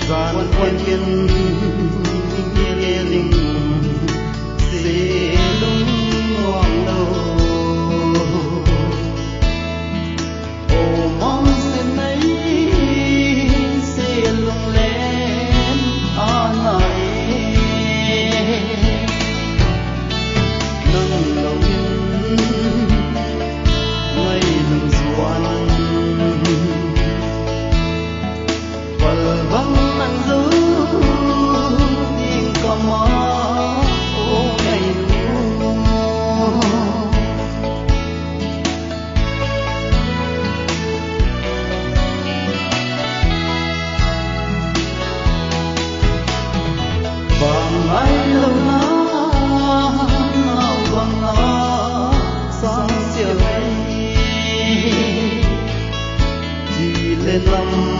gian quân kiên nghe linh sẽ lung ngoan đầu ô mong sẽ mấy sẽ lung lên an này nâng lòng ngay lưng doan vâng nắng dấu tiếng có mơ ô ngày vàng ai lâu na nào vàng na sáng chiều ấy chỉ lên lòng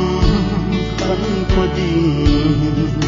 khăn qua đình